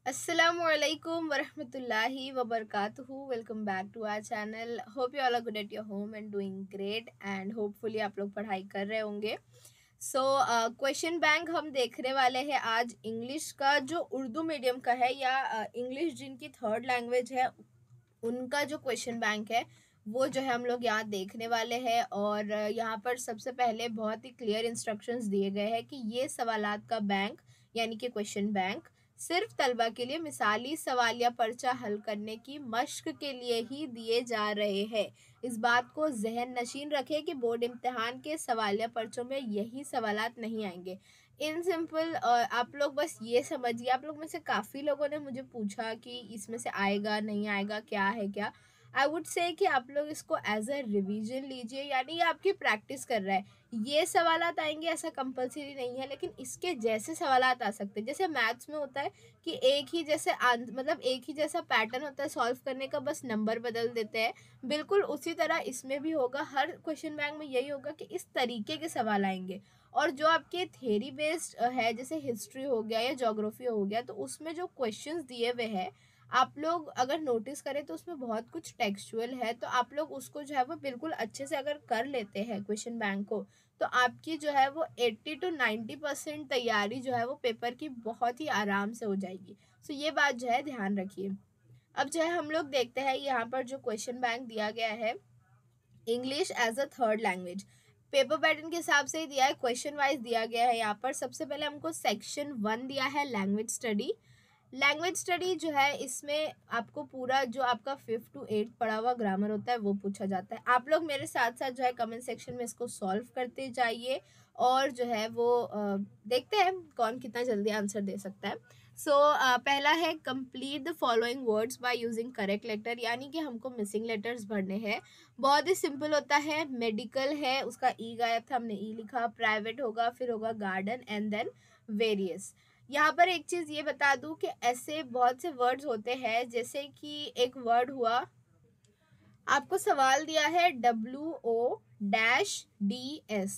Assalamualaikum warahmatullahi wabarakatuh. Welcome back to our channel. Hope you all are good at your home and doing great and hopefully आप लोग पढ़ाई कर रहे होंगे. So question bank हम देखने वाले हैं आज इंग्लिश का जो उर्दू मीडियम का है या इंग्लिश जिनकी थर्ड लैंग्वेज है उनका जो क्वेश्चन बैंक है वो जो है हम लोग यहाँ देखने वाले हैं. और यहाँ पर सबसे पहले बहुत ही क्लियर इंस्ट्रक्शंस दिए गए हैं कि ये सवालात का बैंक यानी कि क्वेश्चन बैंक सिर्फ तलबा के लिए मिसाली सवाल या पर्चा हल करने की मश्क के लिए ही दिए जा रहे हैं. इस बात को जहन नशीन रखें कि बोर्ड इम्तिहान के सवाल या पर्चों में यही सवालात नहीं आएंगे. इन सिंपल आप लोग बस ये समझिए. आप लोग में से काफ़ी लोगों ने मुझे पूछा कि इसमें से आएगा नहीं आएगा क्या है क्या. आई वुड से कि आप लोग इसको एज अ रिवीजन लीजिए, यानी ये आपकी प्रैक्टिस कर रहा है. ये सवालात आएंगे ऐसा कंपलसरी नहीं है, लेकिन इसके जैसे सवालात आ सकते हैं. जैसे मैथ्स में होता है कि एक ही जैसे मतलब एक ही जैसा पैटर्न होता है सॉल्व करने का, बस नंबर बदल देते हैं. बिल्कुल उसी तरह इसमें भी होगा. हर क्वेश्चन बैंक में यही होगा कि इस तरीके के सवाल आएंगे. और जो आपके थ्योरी बेस्ड है जैसे हिस्ट्री हो गया या ज्योग्राफी हो गया, तो उसमें जो क्वेश्चंस दिए हुए हैं आप लोग अगर नोटिस करें तो उसमें बहुत कुछ टेक्सचुअल है. तो आप लोग उसको जो है वो बिल्कुल अच्छे से अगर कर लेते हैं क्वेश्चन बैंक को, तो आपकी जो है वो 80 to 90% तैयारी जो है वो पेपर की बहुत ही आराम से हो जाएगी. सो ये बात जो है ध्यान रखिए. अब जो है हम लोग देखते हैं यहाँ पर जो क्वेश्चन बैंक दिया गया है English as a third language. Paper pattern के हिसाब से ही दिया है, क्वेश्चन वाइज दिया गया है. यहाँ पर सबसे पहले हमको सेक्शन 1 दिया है लैंग्वेज स्टडी. लैंग्वेज स्टडी जो है इसमें आपको पूरा जो आपका 5th to 8th पढ़ा हुआ ग्रामर होता है वो पूछा जाता है. आप लोग मेरे साथ साथ जो है कमेंट सेक्शन में इसको सॉल्व करते जाइए और जो है वो देखते हैं कौन कितना जल्दी आंसर दे सकता है. सो पहला है complete the following words by using correct letter, यानी कि हमको मिसिंग लेटर्स भरने हैं. बहुत ही सिंपल होता है. मेडिकल है उसका ई गायब था, हमने ई लिखा. प्राइवेट होगा, फिर होगा गार्डन एंड देन वेरियस. यहाँ पर एक चीज़ ये बता दूँ कि ऐसे बहुत से वर्ड्स होते हैं, जैसे कि एक वर्ड हुआ, आपको सवाल दिया है WO-DS,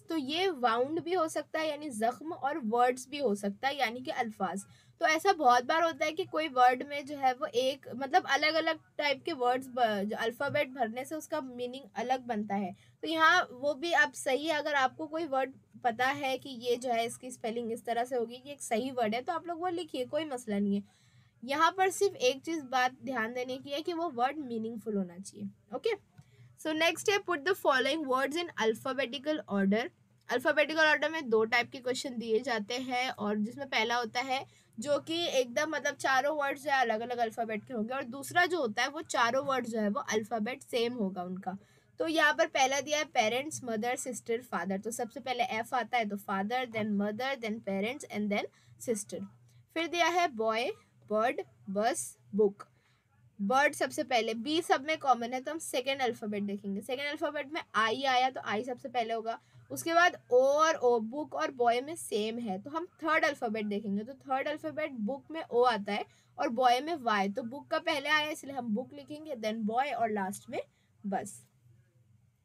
तो ये वाउंड भी हो सकता है यानी जख्म, और वर्ड्स भी हो सकता है यानी कि अल्फाज. तो ऐसा बहुत बार होता है कि कोई वर्ड में जो है वो एक मतलब अलग अलग टाइप के वर्ड्स अल्फ़ाबेट भरने से उसका मीनिंग अलग बनता है. तो यहाँ वो भी आप सही है, अगर आपको कोई वर्ड पता है कि ये जो है इसकी स्पेलिंग इस तरह से होगी कि एक सही वर्ड है, तो आप लोग वो लिखिए, कोई मसला नहीं है. यहाँ पर सिर्फ एक चीज़ बात ध्यान देने की है कि वो वर्ड मीनिंगफुल होना चाहिए. ओके. सो नेक्स्ट है put the following words in alphabetical order. Alphabetical order में दो टाइप के क्वेश्चन दिए जाते हैं, और जिसमें पहला होता है जो कि एकदम मतलब चारों वर्ड्स जो है अलग अलग अल्फ़ाबेट के होंगे, और दूसरा जो होता है वो चारों वर्ड्स जो है वो अल्फ़ाबेट सेम होगा उनका. तो यहाँ पर पहला दिया है पेरेंट्स, मदर, सिस्टर, फादर. तो सबसे पहले एफ आता है, तो father, then mother, then parents and then sister. फिर दिया है boy, bird, bus, book. Bird सबसे पहले, बी सब में कॉमन है, तो हम सेकेंड अल्फ़ाबेट देखेंगे. सेकेंड अल्फ़ाबेट में आई आया, तो आई सबसे पहले होगा. उसके बाद ओ और ओ, बुक और बॉय में सेम है, तो हम थर्ड अल्फ़ाबेट देखेंगे. तो थर्ड अल्फ़ाबेट बुक में ओ आता है और बॉय में वाई, तो बुक का पहले आया इसलिए हम बुक लिखेंगे, देन बॉय और लास्ट में बस.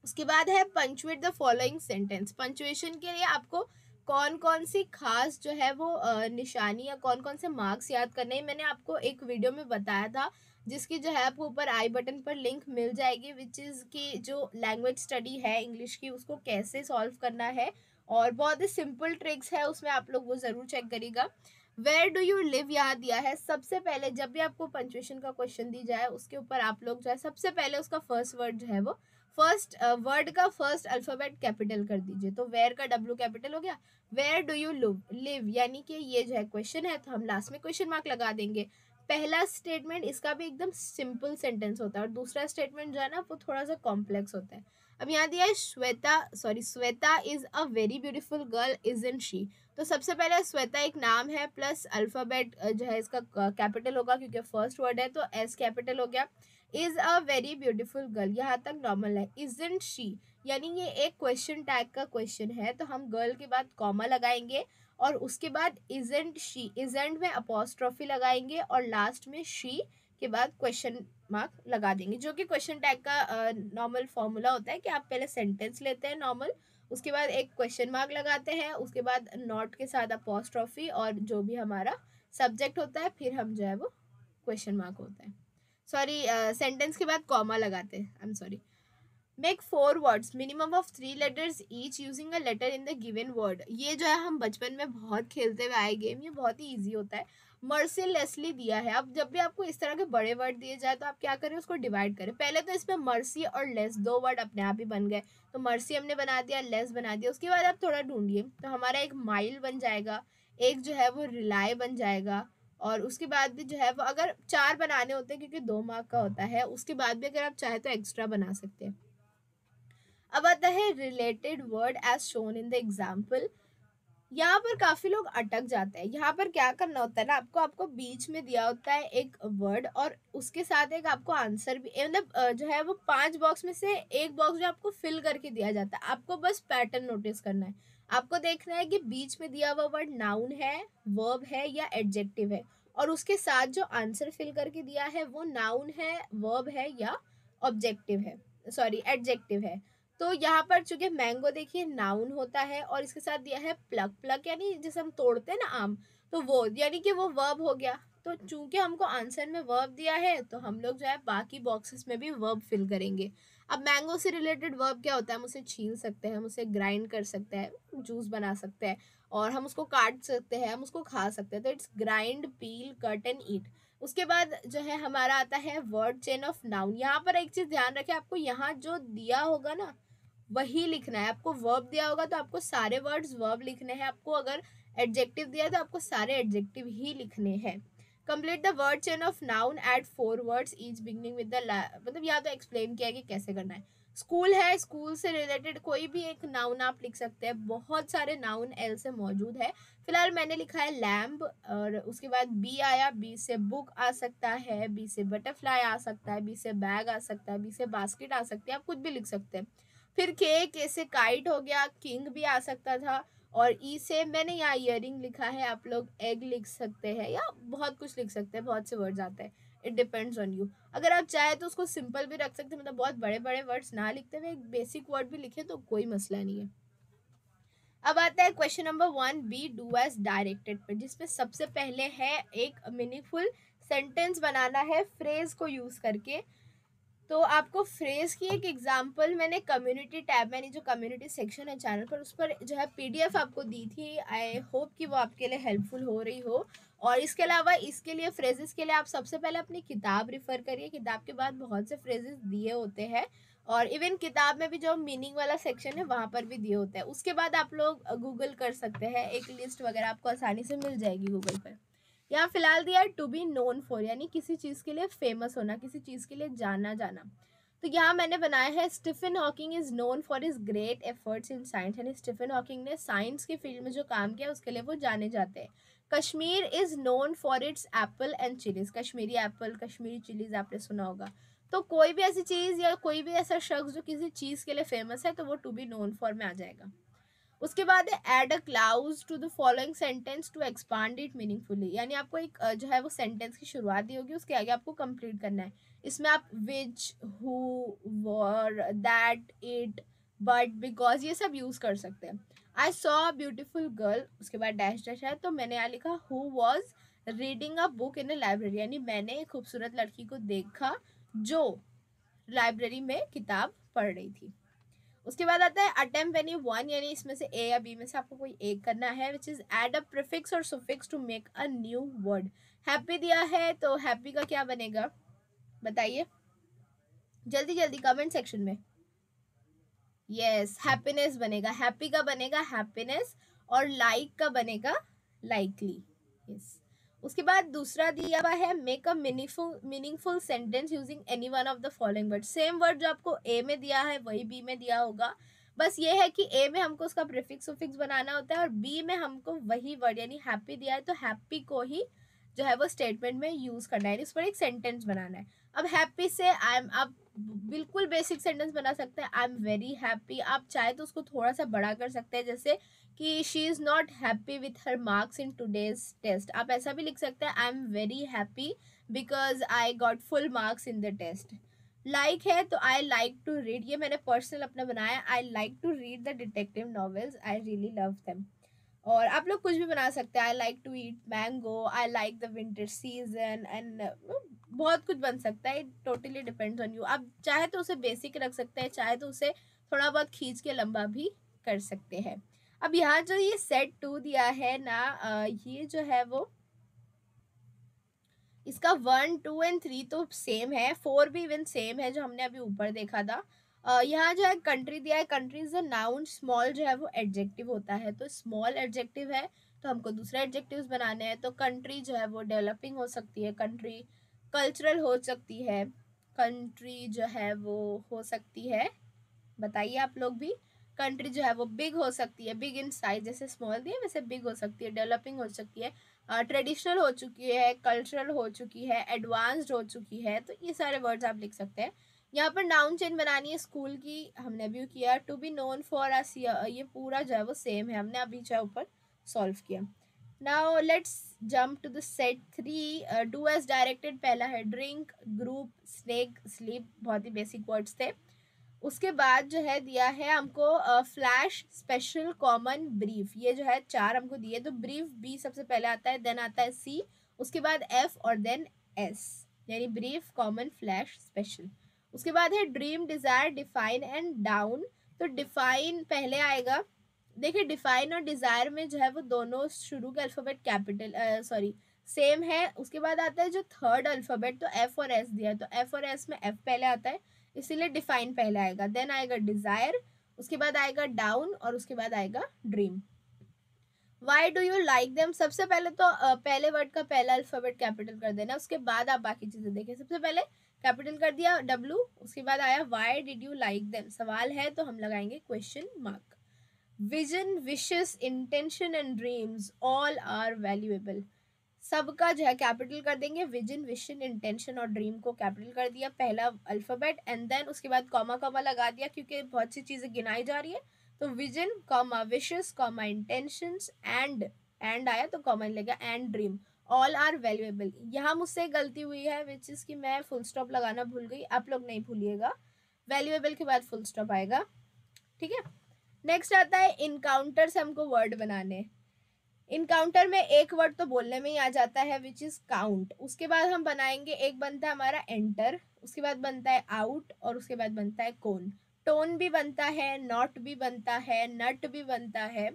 उसके बाद है punctuate the following sentence. Punctuation के लिए आपको कौन कौन सी खास जो है वो निशानी या कौन कौन से मार्क्स याद करने हैं, मैंने आपको एक वीडियो में बताया था, जिसकी जो है आपको ऊपर आई बटन पर लिंक मिल जाएगी, विच इज़ की जो लैंग्वेज स्टडी है इंग्लिश की उसको कैसे सॉल्व करना है. और बहुत ही सिंपल ट्रिक्स है उसमें, आप लोग वो ज़रूर चेक करिएगा. वेयर डू यू लिव यहाँ दिया है. सबसे पहले जब भी आपको पंचुएशन का क्वेश्चन दी जाए उसके ऊपर आप लोग जो है सबसे पहले उसका फर्स्ट वर्ड जो है वो फर्स्ट वर्ड का फर्स्ट अल्फ़ाबेट कैपिटल कर दीजिए. तो वेयर का डब्ल्यू कैपिटल हो गया. वेयर डू यू लिव यानी कि ये जो है क्वेश्चन है, तो हम लास्ट में क्वेश्चन मार्क लगा देंगे. पहला स्टेटमेंट इसका भी एकदम सिंपल सेंटेंस होता है, और दूसरा स्टेटमेंट जो है ना वो थोड़ा सा कॉम्प्लेक्स होता है. अब यहाँ दिया है Shweta is a very beautiful girl isn't she. तो सबसे पहले श्वेता एक नाम है, प्लस अल्फ़ाबेट जो है इसका कैपिटल होगा क्योंकि फर्स्ट वर्ड है, तो एस कैपिटल हो गया. Is a very beautiful girl, यहाँ तक नॉर्मल है. इजंट शी यानी ये एक क्वेश्चन टैग का क्वेश्चन है, तो हम गर्ल के बाद कॉमा लगाएंगे और उसके बाद इजंट शी, इजंट में अपोस्ट्रोफी लगाएंगे और लास्ट में शी के बाद क्वेश्चन मार्क लगा देंगे, जो कि क्वेश्चन टैग का नॉर्मल फॉर्मूला होता है कि आप पहले सेंटेंस लेते हैं नॉर्मल, उसके बाद एक क्वेश्चन मार्क लगाते हैं, उसके बाद नॉट के साथ अपोस्ट्रोफी और जो भी हमारा सब्जेक्ट होता है, फिर हम जो है वो क्वेश्चन मार्क होता है, सॉरी सेंटेंस के बाद कॉमा लगाते हैं, I am sorry. Make 4 words minimum of 3 letters each using a letter in the given word. ये जो है हम बचपन में बहुत खेलते हुए आए गेम, ये बहुत ही ईजी होता है। मर्सीलेसली दिया है, अब जब भी आपको इस तरह के बड़े वर्ड दिए जाए तो आप क्या करें, उसको डिवाइड करें। पहले तो इसमें मर्सी और लेस 2 वर्ड अपने आप ही बन गए, तो मर्सी हमने बना दिया, लेस बना दिया। उसके बाद आप थोड़ा ढूंढिए, तो हमारा एक माइल बन जाएगा, एक जो है वो रिलाय बन जाएगा, और उसके बाद भी जो है वो अगर 4 बनाने होते हैं क्योंकि 2 मार्क का होता है, उसके बाद भी अगर आप चाहे तो एक्स्ट्रा बना सकते हैं। अब आता है related word as shown in the example. यहाँ पर काफी लोग अटक जाते हैं। यहाँ पर क्या करना होता है ना, आपको आपको बीच में दिया होता है एक वर्ड और उसके साथ एक आपको आंसर भी, मतलब जो है वो 5 बॉक्स में से एक बॉक्स जो आपको फिल करके दिया जाता है। आपको बस पैटर्न नोटिस करना है, आपको देखना है कि बीच में दिया हुआ वर्ड नाउन है, वर्ब है या एडजेक्टिव है, और उसके साथ जो आंसर फिल करके दिया है वो नाउन है, वर्ब है या ऑब्जेक्टिव है, सॉरी एडजेक्टिव है। तो यहाँ पर चूंकि मैंगो देखिए नाउन होता है और इसके साथ दिया है प्लक, प्लक यानी जैसे हम तोड़ते हैं ना आम, तो वो यानी कि वो वर्ब हो गया। तो चूंकि हमको आंसर में वर्ब दिया है तो हम लोग जो है बाकी बॉक्सेस में भी वर्ब फिल करेंगे। अब मैंगो से रिलेटेड वर्ब क्या होता है, हम उसे छील सकते हैं, हम उसे ग्राइंड कर सकते हैं, जूस बना सकते हैं, और हम उसको काट सकते हैं, हम उसको खा सकते हैं। तो it's grind, peel, cut and eat. उसके बाद जो है हमारा आता है वर्ड चेन ऑफ नाउन। यहाँ पर एक चीज ध्यान रखें, आपको यहाँ जो दिया होगा ना वही लिखना है। आपको वर्ब दिया होगा तो आपको सारे वर्ड्स वर्ब लिखने हैं, आपको अगर एडजेक्टिव दिया है तो आपको सारे एडजेक्टिव ही लिखने हैं। Complete the word chain of noun at 4 words each beginning with the, मतलब यहाँ तो एक्सप्लेन किया है कि कैसे करना है। स्कूल है, स्कूल से रिलेटेड कोई भी एक नाउन आप लिख सकते हैं, बहुत सारे नाउन एल से मौजूद है। फिलहाल मैंने लिखा है लैम्प, और उसके बाद बी आया, बी से बुक आ सकता है, बी से बटरफ्लाई आ सकता है, बी से बैग आ सकता है, बी से बास्केट आ सकती है, आप कुछ भी लिख सकते हैं। फिर के से काइट हो गया, किंग भी आ सकता था, और ई से मैंने यहाँ इयरिंग लिखा है, आप लोग एग लिख सकते हैं या बहुत कुछ लिख सकते हैं, बहुत से वर्ड्स आते हैं, इट डिपेंड्स ऑन यू। अगर आप चाहे तो उसको सिंपल भी रख सकते हैं, मतलब बहुत बड़े बड़े वर्ड्स ना लिखते हुए एक बेसिक वर्ड भी लिखे तो कोई मसला नहीं है। अब आता है question number 1, B do as directed पर, जिसमें सबसे पहले है एक मीनिंगफुल सेंटेंस बनाना है फ्रेज को यूज करके। तो आपको फ्रेज की एक एग्जांपल मैंने कम्युनिटी टैब में, जो कम्युनिटी सेक्शन है चैनल पर, उस पर जो है पीडीएफ आपको दी थी। आई होप कि वो आपके लिए हेल्पफुल हो रही हो। और इसके अलावा इसके लिए फ्रेजेस के लिए आप सबसे पहले अपनी किताब रिफर करिए, किताब के बाद बहुत से फ्रेजेस दिए होते हैं, और इवन किताब में भी जो मीनिंग वाला सेक्शन है वहाँ पर भी दिए होते हैं। उसके बाद आप लोग गूगल कर सकते हैं, एक लिस्ट वगैरह आपको आसानी से मिल जाएगी गूगल पर। यहाँ फिलहाल दिया है टू बी नोन फॉर, यानी किसी चीज के लिए फेमस होना, किसी चीज के लिए जाना जाना। तो यहाँ मैंने बनाया है Stephen Hawking is known for his great efforts in science, यानी स्टीफन हॉकिंग ने साइंस की फील्ड में जो काम किया उसके लिए वो जाने जाते हैं। Kashmir is known for its Apple and chillies, Kashmiri Apple, Kashmiri chillies आपने सुना होगा। तो कोई भी ऐसी चीज या कोई भी ऐसा शख्स जो किसी चीज के लिए फेमस है तो वो टू बी नोन फॉर में आ जाएगा। उसके बाद है add a clause to the following sentence to expand it meaningfully, यानी आपको एक जो है वो सेंटेंस की शुरुआत दी होगी, उसके आगे आपको कंप्लीट करना है। इसमें आप which, who, where, that, it, but, because ये सब यूज कर सकते हैं। I saw a beautiful girl, उसके बाद डैश डैश है, तो मैंने यहाँ लिखा who was reading a book in a library, यानी मैंने एक खूबसूरत लड़की को देखा जो लाइब्रेरी में किताब पढ़ रही थी। उसके बाद आता है अटेम्प्ट एनी वन, यानी इसमें से ए या बी में से आपको कोई एक करना है, which is add a prefix और suffix to make a new word. Happy दिया है तो हैप्पी का क्या बनेगा बताइए जल्दी जल्दी कमेंट सेक्शन में। यस, हैप्पीनेस बनेगा, हैप्पी का बनेगा हैप्पीनेस, और लाइक का बनेगा लाइकली। यस। उसके बाद दूसरा दिया हुआ है make a meaningful sentence using any one of the following word. Same word जो आपको ए में दिया है वही बी में दिया होगा, बस ये है कि ए में हमको उसका प्रीफिक्स सुफिक्स बनाना होता है और बी में हमको वही वर्ड, यानी हैप्पी दिया है तो हैप्पी को ही जो है वो स्टेटमेंट में यूज करना है, इस पर एक सेंटेंस बनाना है। अब हैप्पी से आई एम, आप बिल्कुल बेसिक सेंटेंस बना सकते हैं, आई एम वेरी हैप्पी। आप चाहे तो उसको थोड़ा सा बड़ा कर सकते हैं, जैसे कि she is not happy with her marks in today's test, आप ऐसा भी लिख सकते हैं, I am very happy because I got full marks in the test. Like है तो आई लाइक टू रीड, ये मैंने पर्सनल अपना बनाया, I like to read the detective novels, I really love them. और आप लोग कुछ भी बना सकते हैं। I like to eat mango, I like the winter season and बहुत कुछ बन सकता है। It totally depends on you. आप चाहे तो उसे बेसिक रख सकते हैं, चाहे तो उसे थोड़ा बहुत खींच के लंबा भी कर सकते हैं। अब यहाँ जो ये सेट 2 दिया है ना, ये जो है वो इसका 1 2 एंड 3 तो सेम है, 4 भी इवन सेम है जो हमने अभी ऊपर देखा था। यहाँ जो है कंट्री दिया है, country is a noun, small जो है वो एडजेक्टिव होता है, तो स्मॉल एडजेक्टिव है तो हमको दूसरे एडजेक्टिव्स बनाने हैं। तो कंट्री जो है वो डेवलपिंग हो सकती है, कंट्री कल्चरल हो सकती है, कंट्री जो है वो हो सकती है, बताइए आप लोग भी। कंट्री जो है वो बिग हो सकती है, बिग इन साइज, जैसे स्मॉल दिया वैसे बिग हो सकती है, डेवलपिंग हो सकती है, ट्रेडिशनल हो चुकी है, कल्चरल हो चुकी है, एडवांस्ड हो चुकी है। तो ये सारे वर्ड्स आप लिख सकते हैं। यहाँ पर नाउन चेन बनानी है स्कूल की, हमने अभी किया। To be known for us, ये पूरा जो है वो सेम है, हमने अभी जो है ऊपर सॉल्व किया। Now let's jump to the set 3। Do as directed पहला है, ड्रिंक, ग्रुप, स्नेक, स्लीप, बहुत ही बेसिक वर्ड्स थे। उसके बाद जो है दिया है हमको फ्लैश, स्पेशल, कॉमन, ब्रीफ, ये जो है 4 हमको दिए। तो ब्रीफ बी सबसे पहले आता है, देन आता है सी, उसके बाद एफ और देन एस, यानी ब्रीफ, कॉमन, फ्लैश, स्पेशल। उसके बाद है dream, desire, define and down. तो डिफाइन पहले आएगा। देखिए डिफाइन और डिजायर में जो है वो दोनों शुरू के अल्फाबेट कैपिटल सॉरी सेम है। उसके बाद आता है जो थर्ड अल्फाबेट, तो एफ और एस दिया है, तो एफ और एस में एफ पहले आता है, इसीलिए डिफाइन पहले आएगा, देन आएगा डिजायर, उसके बाद आएगा डाउन और उसके बाद आएगा dream. Why do you like them, सबसे पहले तो पहले वर्ड का पहला अल्फाबेट कैपिटल कर देना, उसके बाद आप बाकी चीजें देखें। सबसे पहले कैपिटल कर दिया डब्लू, उसके बाद आया why did you like them, सवाल है तो हम लगाएंगे question mark. Vision, wishes, intention and dreams all are valuable, सबका जो है कैपिटल कर देंगे। विजन, विशन, इंटेंशन और ड्रीम को कैपिटल कर दिया, पहला अल्फाबेट, एंड देन उसके बाद कॉमा कॉमा लगा दिया क्योंकि बहुत सी चीजें गिनाई जा रही है। तो vision, comma wishes, comma intentions, and आया तो कॉमा लगा, and dream all are valuable. यहाँ मुझसे गलती हुई है विच इज कि मैं फुल स्टॉप लगाना भूल गई, आप लोग नहीं भूलिएगा, वैल्यूएबल के बाद फुल स्टॉप आएगा, ठीक है। नेक्स्ट आता है इनकाउंटर से हमको वर्ड बनाने। इनकाउंटर में एक वर्ड तो बोलने में ही आ जाता है विच इज काउंट। उसके बाद हम बनाएंगे, एक बनता है हमारा एंटर, उसके बाद बनता है आउट और उसके बाद बनता है कौन। टोन भी बनता है, नॉट भी बनता है, नट भी बनता है,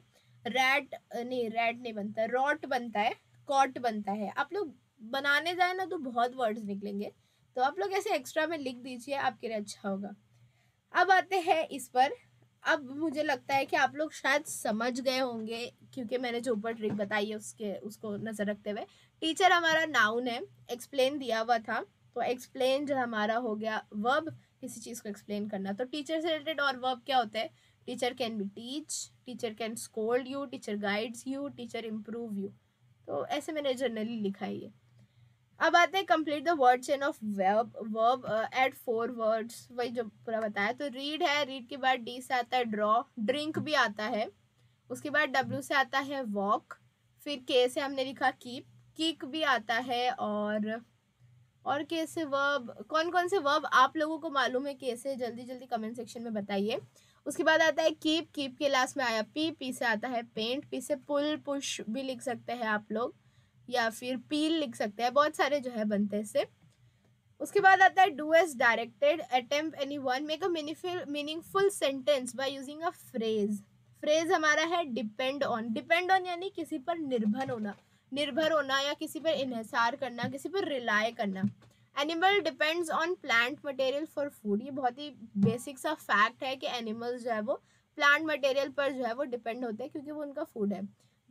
रैट नहीं बनता, रॉट बनता है, कॉट बनता है। आप लोग बनाने जाए ना तो बहुत वर्ड्स निकलेंगे, तो आप लोग ऐसे एक्स्ट्रा में लिख दीजिए, आपके लिए अच्छा होगा। अब आते हैं इस पर। अब मुझे लगता है कि आप लोग शायद समझ गए होंगे क्योंकि मैंने जो ऊपर ट्रिक बताई है उसको नजर रखते हुए। टीचर हमारा नाउन है, एक्सप्लेन दिया हुआ था, तो एक्सप्लेन जो हमारा हो गया वर्ब, किसी चीज को एक्सप्लेन करना। तो टीचर से रिलेटेड और वर्ब क्या होते हैं, teacher can be teach, teacher can scold you, teacher guides you, teacher improve you. तो ऐसे मैंने जनरली लिखा है ये। अब आते हैं complete the word chain of verb add 4 words, वही जो पूरा बताया। तो रीड है, रीड के बाद डी से आता है ड्रॉ, ड्रिंक भी आता है, उसके बाद डब्ल्यू से आता है वॉक, फिर के से हमने लिखा कीप, किक भी आता है, और के से वर्ब, कौन कौन से वर्ब आप लोगों को मालूम है के से, जल्दी जल्दी कमेंट सेक्शन में बताइए। उसके बाद आता है कीप, कीप के लास्ट में आया पी, पी से आता है पेंट, पी से पुल, पुश भी लिख सकते हैं आप लोग, या फिर पील लिख सकते हैं, बहुत सारे जो है बनते हैं इससे। उसके बाद आता है do as directed, attempt anyone, make a meaningful sentence by using a phrase. Phrase हमारा है डिपेंड ऑन, डिपेंड ऑन यानी किसी पर निर्भर होना या किसी पर इन्हिसार करना, किसी पर रिलाय करना। Animal depends on plant material for food, ये बहुत ही बेसिक सा फैक्ट है कि एनिमल्स जो है वो प्लांट मटेरियल पर जो है वो डिपेंड होते हैं क्योंकि वो उनका फूड है।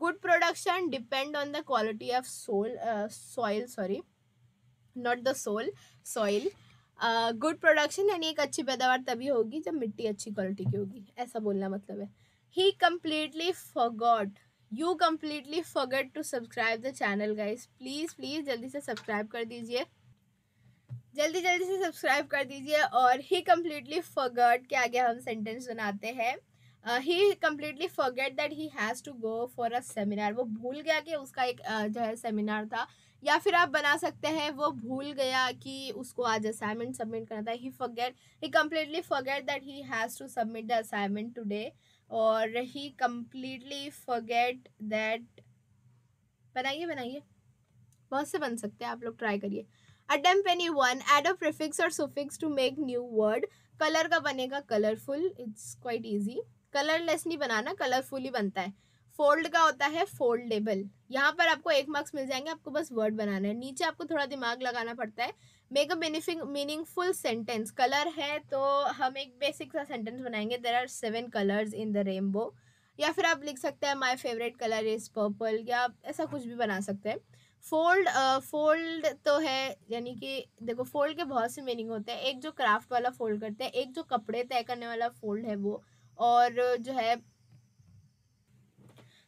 Good production depend on the quality of soil, sorry not the soil. Good production यानी एक अच्छी पैदावार तभी होगी जब मिट्टी अच्छी क्वालिटी की होगी, ऐसा बोलना मतलब है। He completely forgot, you completely forget to subscribe the channel guys, please please जल्दी से सब्सक्राइब कर दीजिए, जल्दी जल्दी से सब्सक्राइब कर दीजिए। और ही कम्प्लीटली फॉरगॉट के आगे हम सेंटेंस बनाते हैं, he completely forget that he has to go for a seminar, वो भूल गया कि उसका एक जो है सेमिनार था। या फिर आप बना सकते हैं वो भूल गया कि उसको आज असाइनमेंट सबमिट करना था, he completely forget that he has to submit the assignment today. और ही कम्प्लीटली फॉरगेट दैट। बनाइए बनाइए, बहुत से बन सकते हैं, आप लोग ट्राई करिए। Attempt any one, add a prefix और suffix to make new word. Colour का बनेगा colourful, it's quite easy. Colourless नहीं बनाना, कलरफुल ही बनता है। फोल्ड का होता है फोल्डेबल। यहाँ पर आपको 1 मार्क्स मिल जाएंगे, आपको बस वर्ड बनाना है। नीचे आपको थोड़ा दिमाग लगाना पड़ता है। Make a meaningful sentence. Colour है तो हम एक बेसिक सा सेंटेंस बनाएंगे, there are 7 colours in the rainbow. या फिर आप लिख सकते हैं my favourite colour is purple, या ऐसा कुछ भी बना सकते हैं। फोल्ड, फोल्ड तो है, यानी कि देखो फोल्ड के बहुत से मीनिंग होते हैं। एक जो क्राफ्ट वाला फोल्ड करते हैं, एक जो कपड़े तय करने वाला फोल्ड है वो, और जो है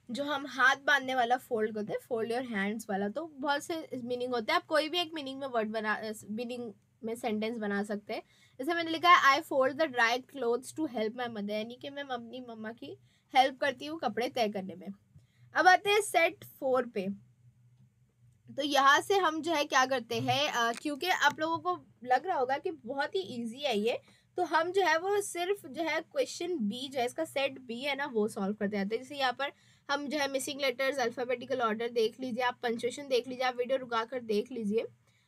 जो हम हाथ बांधने वाला फोल्ड करते हैं, फोल्ड योर हैंड्स वाला। तो बहुत से मीनिंग होते हैं, आप कोई भी एक मीनिंग में वर्ड बना, मीनिंग में सेंटेंस बना सकते हैं। जैसे मैंने लिखा है I fold the dry clothes to help my mother, यानी कि मैं अपनी मम्मा की हेल्प करती हूँ कपड़े तय करने में। अब आते हैं सेट 4 पे। तो यहाँ से हम जो है क्या करते हैं, क्योंकि आप लोगों को लग रहा होगा कि बहुत ही इजी है ये, तो हम जो है वो सिर्फ जो है क्वेश्चन बी जो है इसका सेट बी है ना वो सॉल्व करते जाते हैं। जैसे यहाँ पर हम जो है मिसिंग लेटर्स, अल्फाबेटिकल ऑर्डर देख लीजिए, आप पंक्चुएशन देख लीजिए, आप वीडियो रुका कर देख लीजिए।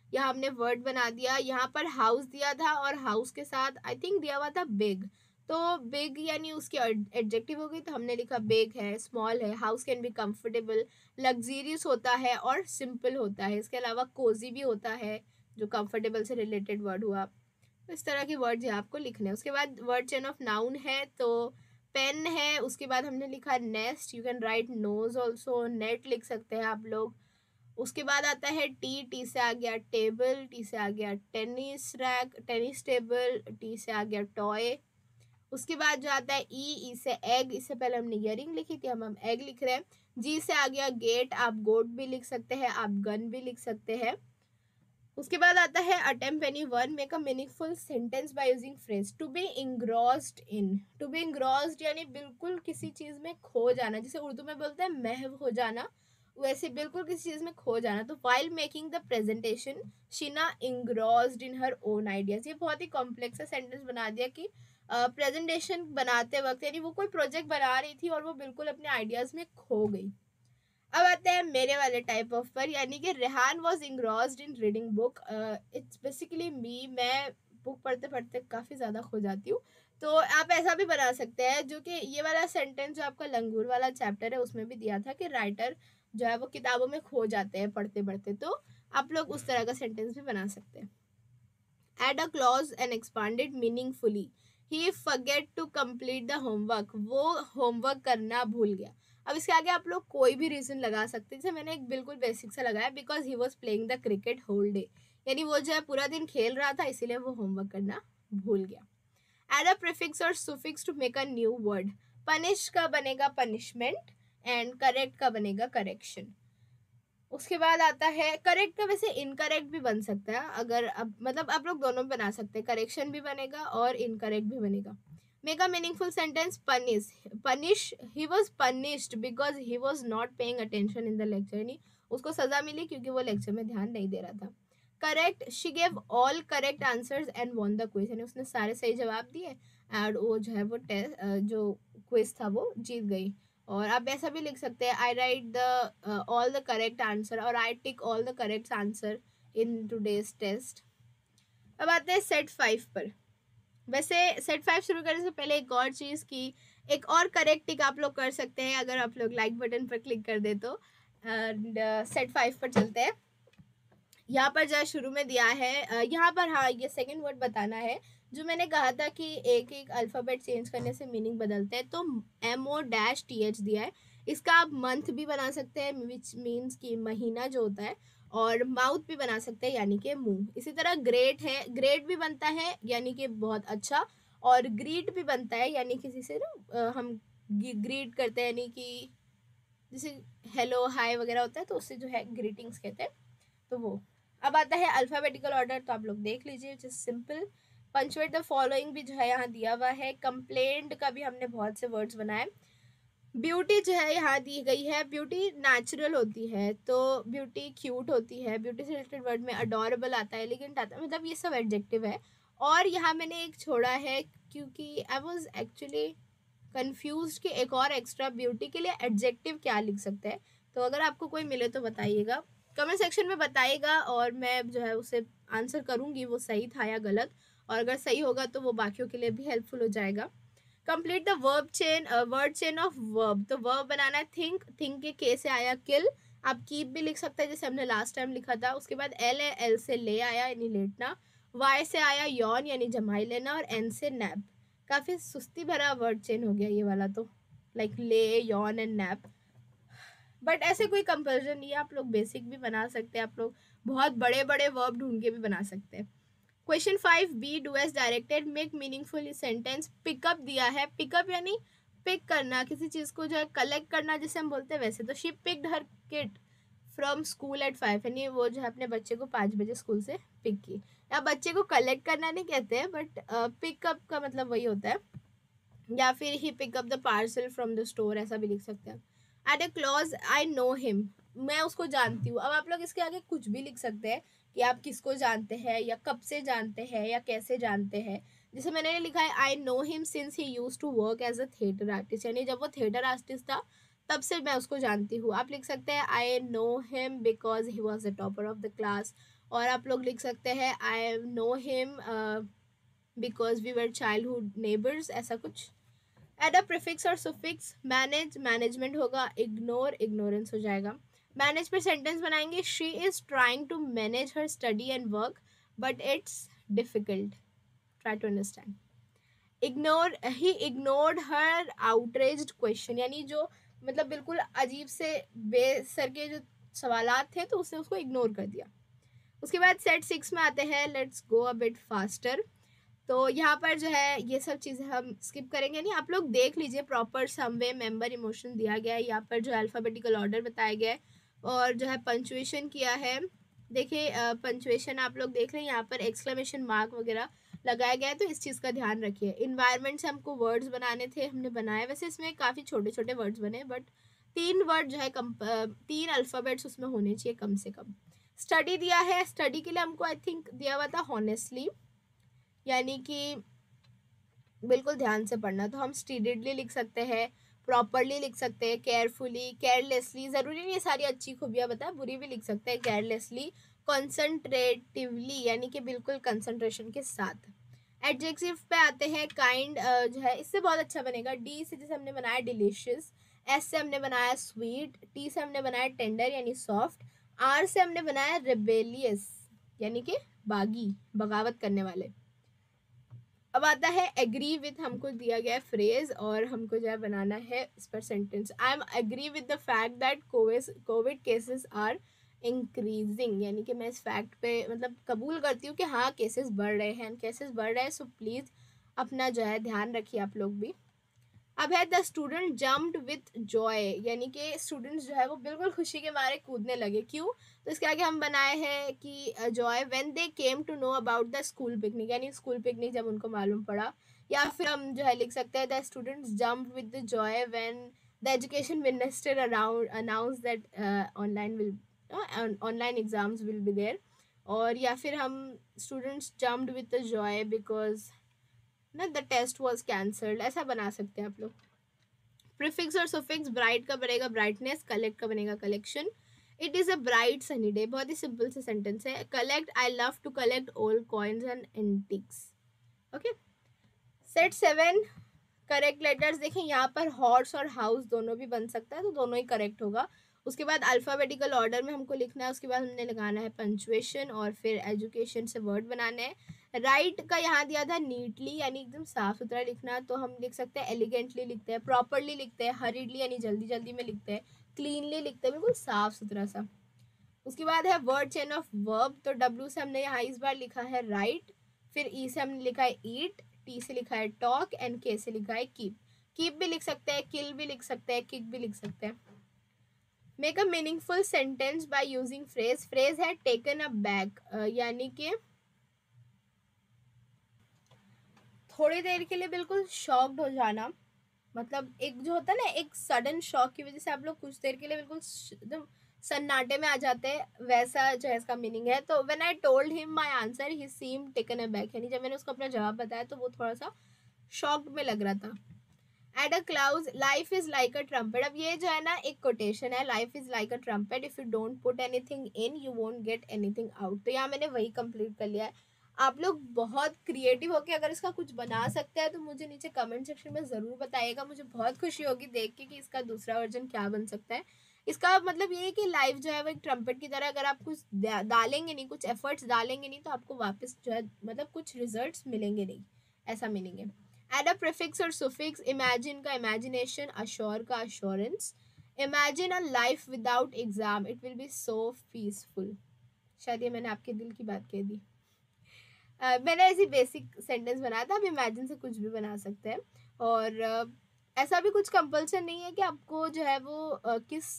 यहाँ हमने वर्ड बना दिया, यहाँ पर हाउस दिया था और हाउस के साथ आई थिंक दिया हुआ था बिग। तो बिग यानी उसकी एडजेक्टिव हो गई, तो हमने लिखा बिग है, स्मॉल है, house can be comfortable, luxurious होता है और सिंपल होता है। इसके अलावा कोजी भी होता है, जो कंफर्टेबल से रिलेटेड वर्ड हुआ। तो इस तरह के वर्ड जो आपको लिखने हैं। उसके बाद वर्ड चेन ऑफ नाउन है, तो पेन है, उसके बाद हमने लिखा nest, you can write nose also, net लिख सकते हैं आप लोग। उसके बाद आता है टी, टी से आ गया टेबल, टी से आ गया tennis rack, tennis table, T से आ गया टॉय। उसके बाद जो आता है ई से एग, इससे पहले हमने ईयरिंग लिखी थी, हम एग लिख रहे हैं। जी से आ गया गेट, आप गोट भी लिख सकते हैं, आप गन भी लिख सकते हैं। उसके बाद आता है attempt any one, make a meaningful sentence by using phrase. To be engrossed in, to be engrossed यानी बिल्कुल किसी चीज में खो जाना, जैसे उर्दू में बोलते हैं महव हो जाना, वैसे बिल्कुल किसी चीज में खो जाना। तो while making the presentation Sheena engrossed in her own ideas. ये बहुत ही कॉम्प्लेक्स सेंटेंस बना दिया कि प्रेजेंटेशन बनाते वक्त, यानी वो कोई प्रोजेक्ट बना रही थी और वो बिल्कुल अपने आइडियाज में खो गई। अब आते हैं मेरे वाले टाइप ऑफ पर, यानी कि Rehan was engrossed in reading book. It's basically me, मैं बुक पढ़ते पढ़ते काफ़ी ज़्यादा खो जाती हूँ। तो आप ऐसा भी बना सकते हैं, जो कि ये वाला सेंटेंस जो आपका लंगूर वाला चैप्टर है उसमें भी दिया था कि राइटर जो है वो किताबों में खो जाते हैं पढ़ते पढ़ते। तो आप लोग उस तरह का सेंटेंस भी बना सकते हैं। Add a clause and expanded meaningfully, he forget to complete the homework, वो होमवर्क करना भूल गया। अब इसके आगे आप लोग कोई भी रीजन लगा सकते हैं, जैसे मैंने एक बिल्कुल बेसिक सा लगाया, because he was playing the cricket whole day, यानी वो जो है पूरा दिन खेल रहा था इसीलिए वो होमवर्क करना भूल गया। एड अ प्रीफिक्स और suffix to make a new word. Punish का बनेगा पनिशमेंट एंड करेक्ट का बनेगा करेक्शन। उसके बाद आता है करेक्ट का, वैसे इनकरेक्ट भी बन सकता है, अगर अब मतलब आप लोग दोनों बना सकते हैं, करेक्शन भी बनेगा और इनकरेक्ट भी बनेगा। Make a meaningful sentence, punish, punish he was punished because he was not paying attention in the lecture, यानी उसको सजा मिली क्योंकि वो लेक्चर में ध्यान नहीं दे रहा था। Correct, she gave all correct answers and won the quiz, यानी उसने सारे सही जवाब दिए एंड वो जो है वो टेस्ट जो क्विज था वो जीत गई। और आप ऐसा भी लिख सकते हैं, I write the all the correct answer, और I tick all the correct answer in today's test. अब आते हैं सेट 5 पर। वैसे सेट 5 शुरू करने से पहले एक और चीज़ की, एक और करेक्ट टिक आप लोग कर सकते हैं अगर आप लोग लाइक बटन पर क्लिक कर दे तो। एंड सेट 5 पर चलते हैं। यहाँ पर जो शुरू में दिया है, यहाँ पर हाँ ये सेकंड वर्ड बताना है, जो मैंने कहा था कि एक एक अल्फ़ाबेट चेंज करने से मीनिंग बदलते हैं, तो MO-TH दिया है। इसका आप मंथ भी बना सकते हैं, विच मीन्स कि महीना जो होता है, और माउथ भी बना सकते हैं यानी कि मुंह। इसी तरह ग्रेट है, ग्रेट भी बनता है यानी कि बहुत अच्छा, और ग्रीट भी बनता है यानी किसी से ना हम ग्रीट करते हैं, यानी कि जैसे हेलो हाय वगैरह होता है तो उससे जो है ग्रीटिंग्स कहते हैं, तो वो। अब आता है अल्फ़ाबेटिकल ऑर्डर, तो आप लोग देख लीजिए, which is simple. Punctuate the following भी जो है यहाँ दिया हुआ है। कंप्लेंट का भी हमने बहुत से वर्ड्स बनाए। ब्यूटी जो है यहाँ दी गई है, ब्यूटी नेचुरल होती है, तो ब्यूटी क्यूट होती है। ब्यूटी से रिलेटेड वर्ड में अडोरेबल आता है, लेकिन आता है, मतलब ये सब एडजेक्टिव है। और यहाँ मैंने एक छोड़ा है क्योंकि आई वॉज एक्चुअली कंफ्यूज्ड कि एक और एक्स्ट्रा ब्यूटी के लिए एडजेक्टिव क्या लिख सकते हैं। तो अगर आपको कोई मिले तो बताइएगा, कमेंट सेक्शन में बताइएगा, और मैं जो है उसे आंसर करूँगी वो सही था या गलत, और अगर सही होगा तो वो बाकियों के लिए भी हेल्पफुल हो जाएगा। Complete the verb chain, word chain of verb. तो वर्ब बनाना है थिंक, थिंक के के से आया किल, आप कीप भी लिख सकते हैं जैसे हमने लास्ट टाइम लिखा था। उसके बाद एल है, एल से ले आया यानी लेटना, वाई से आया यॉन यानी जमाई लेना, और एन से नैप। काफ़ी सुस्ती भरा वर्ड चेन हो गया ये वाला तो, लाइक ले, यॉन एंड नैप। बट ऐसे कोई कंपल्जन नहीं है, आप लोग बेसिक भी बना सकते हैं, आप लोग बहुत बड़े बड़े वर्ब ढूंढ के भी बना सकते हैं। Question 5 B, do as directed, make meaningful sentence. Pick up दिया है, पिकअप यानी पिक करना, किसी चीज़ को जो है कलेक्ट करना जैसे हम बोलते हैं वैसे। तो she picked her kid from school eight 5, यानी वो जो है अपने बच्चे को 5 बजे स्कूल से पिक की। या बच्चे को कलेक्ट करना नहीं कहते हैं, बट पिकअप का मतलब वही होता है। या फिर he pick up the parcel from the store, ऐसा भी लिख सकते हैं। At a clause, I know him, मैं उसको जानती हूँ। अब आप लोग इसके आगे कुछ भी लिख सकते हैं कि आप किसको जानते हैं, या कब से जानते हैं, या कैसे जानते हैं। जैसे मैंने लिखा है I know him since he use to work as a theatre artist, यानी जब वो थिएटर आर्टिस्ट था तब से मैं उसको जानती हूँ। आप लिख सकते हैं I know him because he was the topper of the class, और आप लोग लिख सकते हैं I know him because we were childhood neighbours, ऐसा कुछ। एड अ प्रीफिक्स और सुफिक्स, मैनेज मैनेजमेंट होगा, इग्नोर इग्नोरेंस हो जाएगा। मैनेज पर सेंटेंस बनाएंगे, she is trying to manage her study and work but it's difficult, try to understand. Ignore, he ignored her outraged question, यानी जो मतलब बिल्कुल अजीब से बेसर के जो सवालात थे तो उसने उसको इग्नोर कर दिया। उसके बाद सेट 6 में आते हैं, let's go a bit faster. तो यहाँ पर जो है ये सब चीज़ें हम स्किप करेंगे नहीं, आप लोग देख लीजिए प्रॉपर समवे मेंबर इमोशन दिया गया है, यहाँ पर जो अल्फ़ाबेटिकल ऑर्डर बताया गया है, और जो है पंचुएशन किया है। देखिए पंचुएशन आप लोग देख रहे हैं, यहाँ पर एक्सक्लेमेशन मार्क वगैरह लगाया गया है, तो इस चीज़ का ध्यान रखिए। इन्वायरमेंट से हमको वर्ड्स बनाने थे, हमने बनाए, वैसे इसमें काफ़ी छोटे छोटे वर्ड्स बने, बट 3 वर्ड जो है 3 अल्फ़ाबेट्स उसमें होने चाहिए कम से कम। स्टडी दिया है, स्टडी के लिए हमको आई थिंक दिया हुआ था हॉनेस्टली, यानी कि बिल्कुल ध्यान से पढ़ना, तो हम स्टडीडली लिख सकते हैं, प्रॉपरली लिख सकते हैं, केयरफुली, केयरलेसली, ज़रूरी नहीं है सारी अच्छी खूबियाँ बताए, बुरी भी लिख सकते हैं, केयरलेसली, कॉन्सेंट्रेटिवली यानी कि बिल्कुल कंसंट्रेशन के साथ। एडजेक्टिव पे आते हैं, काइंड जो है इससे बहुत अच्छा बनेगा। डी से जैसे हमने बनाया डिलीशियस, एस से हमने बनाया स्वीट, टी से हमने बनाया टेंडर यानी सॉफ्ट, आर से हमने बनाया रिबेलियस यानी कि बागी, बगावत करने वाले। अब आता है एग्री विथ, हमको दिया गया है फ्रेज और हमको जो है बनाना है इस पर sentence. I am agree with the fact that covid cases are increasing, यानी कि मैं इस फैक्ट पे मतलब कबूल करती हूँ कि हाँ केसेस बढ़ रहे हैं, केसेस बढ़ रहे हैं, सो प्लीज़ अपना जो है ध्यान रखिए आप लोग भी। अब है the student jumped with Joy, यानी कि स्टूडेंट्स जो है वो बिल्कुल खुशी के मारे कूदने लगे। क्यों? तो इसके आगे हम बनाए हैं कि joy when they came to know about the school picnic, यानी स्कूल पिकनिक जब उनको मालूम पड़ा। या फिर हम जो है लिख सकते हैं the students jumped with the joy when the education minister around announce that online exams will be there. और या फिर हम students jumped with the joy because ना द टेस्ट वॉज कैंसल्ड, ऐसा बना सकते हैं आप लोग। प्रीफिक्स और सुफिक्स, ब्राइट का बनेगा ब्राइटनेस, कलेक्ट का बनेगा collection. It is a bright sunny day, बहुत ही सिंपल से सेंटेंस है। Collect, I love to collect old coins and antiques. Okay, set 7 correct letters, देखें यहाँ पर हॉर्स और हाउस दोनों भी बन सकता है, तो दोनों ही करेक्ट होगा। उसके बाद अल्फ़ाबेटिकल ऑर्डर में हमको लिखना है, उसके बाद हमने लगाना है पंचुएशन, और फिर एजुकेशन से वर्ड बनाने हैं। राइट का यहाँ दिया था नीटली यानी एकदम साफ सुथरा लिखना, तो हम लिख सकते हैं एलिगेंटली लिखते हैं, प्रॉपरली लिखते हैं, हरीडली यानी जल्दी जल्दी में लिखते हैं, क्लीनली लिखते हैं, बिल्कुल साफ सुथरा सा। उसके बाद है वर्ड चेन ऑफ वर्ब, तो डब्ल्यू से हमने यहाँ इस बार लिखा है राइट, फिर ई से हमने लिखा है ईट, टी से लिखा है टॉक, एंड के से लिखा है कीप। कीप भी लिख सकते हैं, किल भी लिख सकते हैं, किक भी लिख सकते हैं। Make a meaningful sentence by using phrase, phrase है टेकन अ बैक, यानी कि थोड़ी देर के लिए बिल्कुल शॉक्ड हो जाना, मतलब एक जो होता है ना एक सडन शॉक की वजह से आप लोग कुछ देर के लिए बिल्कुल एकदम सन्नाटे में आ जाते हैं, वैसा जो है इसका मीनिंग है। तो when I told him my answer he seem taken aback, यानी जब मैंने उसको अपना जवाब बताया तो वो थोड़ा सा शॉक्ड में लग रहा था। Add a clause life is like a trumpet. अब ये जो है ना एक कोटेशन है, life is like a trumpet, if you don't put anything in you won't get anything out. तो यहाँ मैंने वही कंप्लीट कर लिया है। आप लोग बहुत क्रिएटिव होके अगर इसका कुछ बना सकते हैं तो मुझे नीचे कमेंट सेक्शन में ज़रूर बताइएगा। मुझे बहुत खुशी होगी देख के कि इसका दूसरा वर्जन क्या बन सकता है। इसका मतलब ये है कि लाइफ जो है वो एक ट्रम्पेट की तरह, अगर आप कुछ डालेंगे नहीं, कुछ एफर्ट्स डालेंगे नहीं, तो आपको वापस जो है मतलब कुछ रिजल्ट्स मिलेंगे नहीं, ऐसा मीनिंग है। एड अ प्रीफिक्स और सुफिक्स, इमेजिन का इमेजिनेशन, अश्योर का assurance. Imagine a life without exam, it will be so peaceful. शायद ये मैंने आपके दिल की बात कह दी। मैंने ऐसी बेसिक सेंटेंस बनाया था, आप इमेजिन से कुछ भी बना सकते हैं। और ऐसा भी कुछ कंपल्सन नहीं है कि आपको जो है वो किस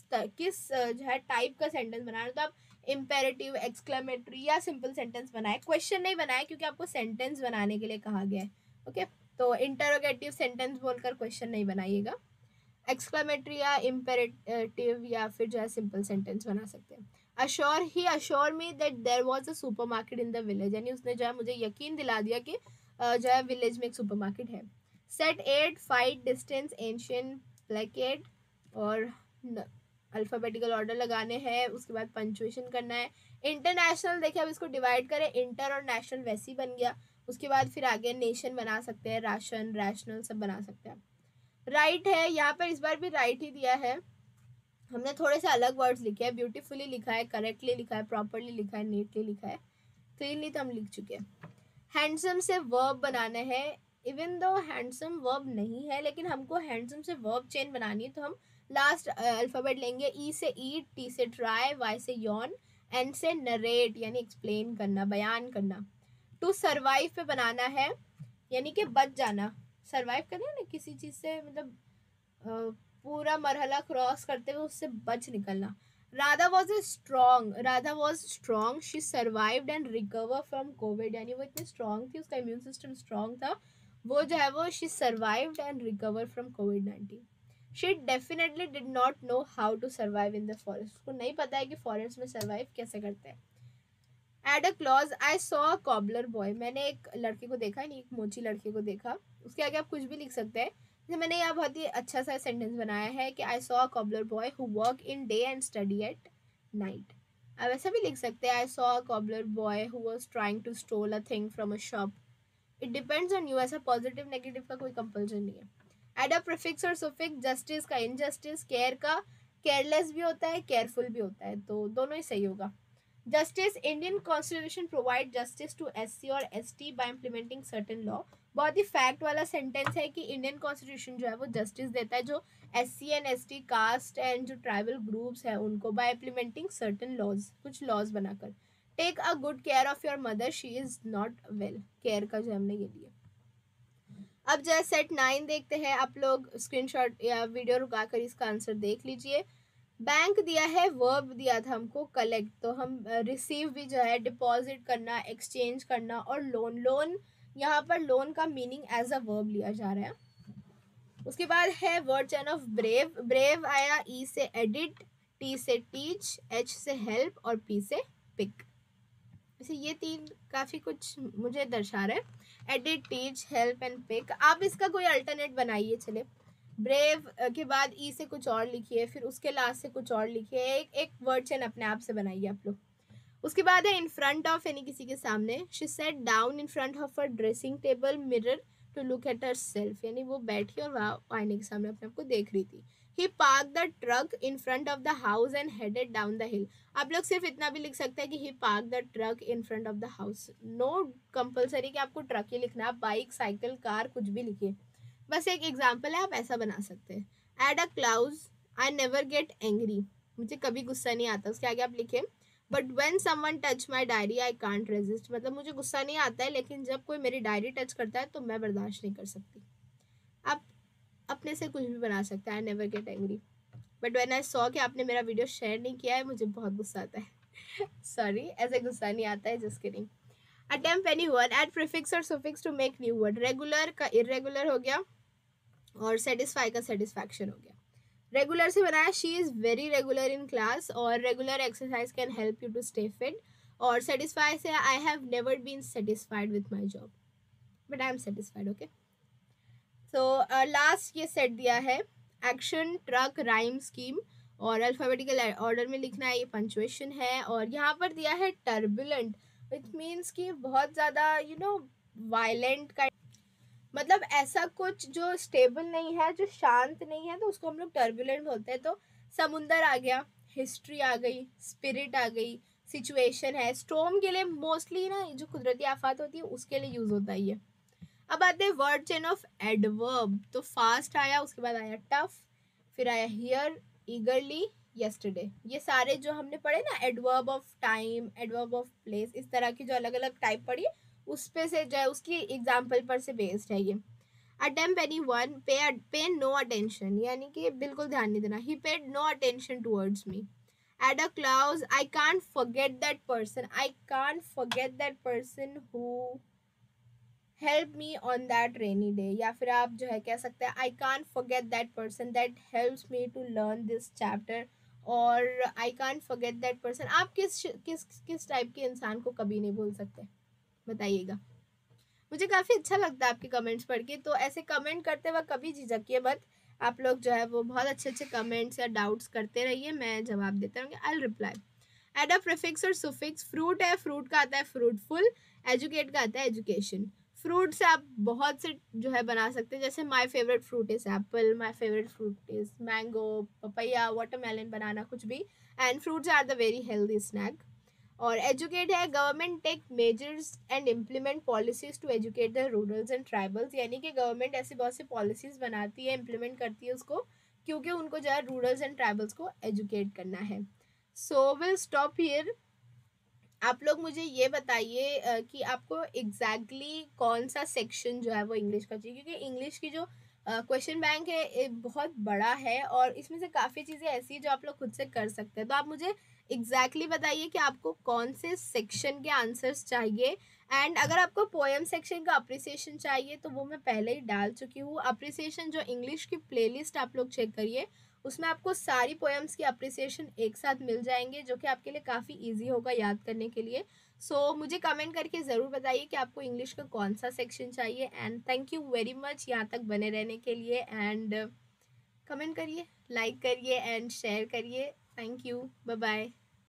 जो है टाइप का सेंटेंस बनाना है। तो आप इम्पेरेटिव, एक्सक्लेमेटरी या सिंपल सेंटेंस बनाए, क्वेश्चन नहीं बनाए, क्योंकि आपको सेंटेंस बनाने के लिए कहा गया है। ओके, तो इंटरोगेटिव सेंटेंस बोलकर क्वेश्चन नहीं बनाइएगा। एक्सक्लेमेटरी या इम्पेरेटिव या फिर जो है सिंपल सेंटेंस बना सकते हैं। अश्योर ही assure me that there was a supermarket in the village, यानी उसने जो है मुझे यकीन दिला दिया कि जो है विलेज में एक सुपरमार्केट है। Set 8 fight distance ancient placket, और अल्फ़ाबेटिकल ऑर्डर लगाने हैं, उसके बाद पंचुएशन करना है। इंटरनेशनल देखिए, अब इसको डिवाइड करें, इंटर और नेशनल वैसे ही बन गया। उसके बाद फिर आगे नेशन बना सकते हैं, राशन, रैशनल सब बना सकते हैं। राइट है, यहाँ पर इस बार भी राइट ही दिया है। हमने थोड़े से अलग वर्ड्स लिखे हैं, ब्यूटीफुली लिखा है, करेक्टली लिखा है, प्रॉपरली लिखा है, नीटली लिखा है, क्लीनली तो हम लिख चुके हैं। हैंडसम से वर्ब बनाना है, इवन दो हैंडसम वर्ब नहीं है, लेकिन हमको हैंडसम से वर्ब चेन बनानी है, तो हम लास्ट अल्फ़ाबेट लेंगे। ई से ईट, टी से ट्राई, वाई से यॉन, एन से नरेट यानी एक्सप्लेन करना, बयान करना। टू सर्वाइव पे बनाना है, यानी कि बच जाना, सर्वाइव करना है ना किसी चीज़ से, मतलब पूरा मरहला क्रॉस करते हुए उससे बच निकलना। Radha was strong, she survived and recover from Covid, यानी वो इतनी स्ट्रॉन्ग थी, उसका इम्यून सिस्टम स्ट्रॉन्ग था, वो जो है वो she survived and recover from कोविड-19। She definitely did not know how to survive in the forest, उसको नहीं पता है कि फॉरेस्ट में सर्वाइव कैसे करते हैं। Add a clause, I saw a cobbler boy, मैंने एक लड़के को देखा, नहीं एक मोची लड़के को देखा। उसके आगे आप कुछ भी लिख सकते हैं। जैसे मैंने यहाँ बहुत ही अच्छा सा सेंटेंस बनाया है कि I saw a cobbler boy who work in day and study at night. आप ऐसा भी लिख सकते हैं, I saw a cobbler boy who was trying to stole a thing from a shop. It depends on you, ऐसा positive negative का कोई compulsion नहीं है। एड अ प्रीफिक्स और सुफिक्स, जस्टिस का इनजस्टिस, केयर का केयरलेस भी होता है, केयरफुल भी होता है, तो दोनों ही सही होगा। Justice, Indian constitution provide justice to SC और ST by implementing certain law. बहुत ही फैक्ट वाला सेंटेंस है कि इंडियन कॉन्स्टिट्यूशन जो है वो जस्टिस देता है जो SC and ST caste and जो ट्राइबल ग्रुप्स है उनको, बाय इम्प्लीमेंटिंग सर्टेन लॉज, कुछ लॉज बनाकर। Take a good care of your mother, she is not well, care का जो हमने ये लिया। अब जो है सेट 9 देखते हैं, आप लोग स्क्रीनशॉट या वीडियो रुका कर इसका आंसर देख लीजिए। बैंक दिया है, वर्ब दिया था हमको कलेक्ट, तो हम रिसीव भी जो है डिपॉजिट करना, एक्सचेंज करना, और लोन, लोन यहाँ पर लोन का मीनिंग एज अ वर्ब लिया जा रहा है। उसके बाद है word chain of brave, brave आया ई से एडिट, टी से टीच, एच से हेल्प और पी से पिक। वैसे ये तीन काफ़ी कुछ मुझे दर्शा रहे हैं, edit, teach, help and pick. आप इसका कोई अल्टरनेट बनाइए, चले ब्रेव के बाद ई से कुछ और लिखिए, फिर उसके लास्ट से कुछ और लिखिए, एक वर्ड चेन अपने आप से बनाइए आप लोग। उसके बाद है इन फ्रंट ऑफ, यानी किसी के सामने। She set down in front of a dressing table mirror to look at herself, यानी वो बैठी और वहाँ आईने के सामने अपने आप को देख रही थी। He park the truck in front of the house and headed down the hill. आप लोग सिर्फ इतना भी लिख सकते हैं कि he park the truck in front of the house, no compulsory कि आपको ट्रक ही लिखना, आप बाइक, साइकिल, कार कुछ भी लिखिए, बस एक एग्जाम्पल है, आप ऐसा बना सकते हैं। Add a clause, I never get angry, मुझे कभी गुस्सा नहीं आता, उसके आगे आप लिखे but when someone touch my diary I can't resist, मतलब मुझे गुस्सा नहीं आता है, लेकिन जब कोई मेरी डायरी टच करता है तो मैं बर्दाश्त नहीं कर सकती। आप अपने से कुछ भी बना सकते हैं, आई never get angry, but when I saw कि आपने मेरा वीडियो शेयर नहीं किया है, मुझे बहुत गुस्सा आता है। सॉरी, ऐसे गुस्सा नहीं आता है, just kidding. Attempt any word, add prefix और suffix to make new word, regular का इरेगुलर हो गया और सेटिस्फाई का सेटिस्फैक्शन हो गया। रेगुलर से बनाया, she is very regular in class, और regular exercise can help you to stay fit. और सेटिस्फाई से, I have never been satisfied with my job, but I am satisfied. Okay, so last ये set दिया है action truck rhyme scheme, और alphabetical order में लिखना है, ये पंचुएशन है। और यहाँ पर दिया है टर्बुलेंट, विच मीन्स कि बहुत ज़्यादा वायलेंट का, मतलब ऐसा कुछ जो स्टेबल नहीं है, जो शांत नहीं है, तो उसको हम लोग टर्बुलेंट बोलते हैं। तो समुंदर आ गया, हिस्ट्री आ गई, स्पिरिट आ गई, सिचुएशन है। स्टॉर्म के लिए मोस्टली ना जो कुदरती आफत होती है उसके लिए यूज होता है ये। अब आते हैं वर्ड चेन ऑफ एडवर्ब। तो फास्ट आया, उसके बाद आया टफ, फिर आया हियर, ईगरली, यस्टरडे। ये सारे जो हमने पढ़े ना, adverb of time, adverb of place, इस तरह की जो अलग अलग टाइप पढ़ी, उस पे से जो है उसकी एग्जाम्पल पर से बेस्ड है ये। Attempt any one, pay no attention, यानी कि बिल्कुल ध्यान नहीं देना। He paid no attention towards me. Add a clause, I can't forget that person, I can't forget that person who help me on that rainy day. या फिर आप जो है कह सकते हैं I can't forget that person that helps me to learn this chapter, और I can't forget that person. आप किस किस किस टाइप के इंसान को कभी नहीं भूल सकते, बताइएगा। मुझे काफ़ी अच्छा लगता है आपके कमेंट्स पढ़ के, तो ऐसे कमेंट करते वक्त कभी झिझकिए मत। आप लोग जो है वो बहुत अच्छे अच्छे कमेंट्स या डाउट्स करते रहिए, मैं जवाब देते रहूँगी, I will reply. Add a prefix और सुफिक्स। फ्रूट है, फ्रूट का आता है फ्रूटफुल। एजुकेट का आता है एजुकेशन। फ्रूट से आप बहुत से जो है बना सकते हैं, जैसे my favourite fruit is apple, my favourite fruit is mango, papaya, watermelon, banana, कुछ भी। And fruits are the very healthy snack. और एजुकेट है, government take measures and implement policies to educate the rurals and tribals, यानी कि government ऐसी बहुत सी policies बनाती है, इम्प्लीमेंट करती है उसको, क्योंकि उनको जो है रूरल्स एंड ट्राइबल्स को एजुकेट करना है। So will stop here. आप लोग मुझे ये बताइए कि आपको एग्जैक्टली कौन सा सेक्शन जो है वो इंग्लिश का चाहिए, क्योंकि इंग्लिश की जो क्वेश्चन बैंक है बहुत बड़ा है, और इसमें से काफ़ी चीज़ें ऐसी हैं जो आप लोग खुद से कर सकते हैं। तो आप मुझे एग्जैक्टली बताइए कि आपको कौन से सेक्शन के आंसर्स चाहिए। एंड अगर आपको पोएम सेक्शन का अप्रिसिएशन चाहिए तो वो मैं पहले ही डाल चुकी हूँ। अप्रिसिएशन जो इंग्लिश की प्लेलिस्ट आप लोग चेक करिए, उसमें आपको सारी पोएम्स की अप्रिसिएशन एक साथ मिल जाएंगे, जो कि आपके लिए काफ़ी इजी होगा याद करने के लिए। सो मुझे कमेंट करके ज़रूर बताइए कि आपको इंग्लिश का कौन सा सेक्शन चाहिए। And thank you very much यहाँ तक बने रहने के लिए। एंड कमेंट करिए, लाइक करिए एंड शेयर करिए। Thank you, bye bye.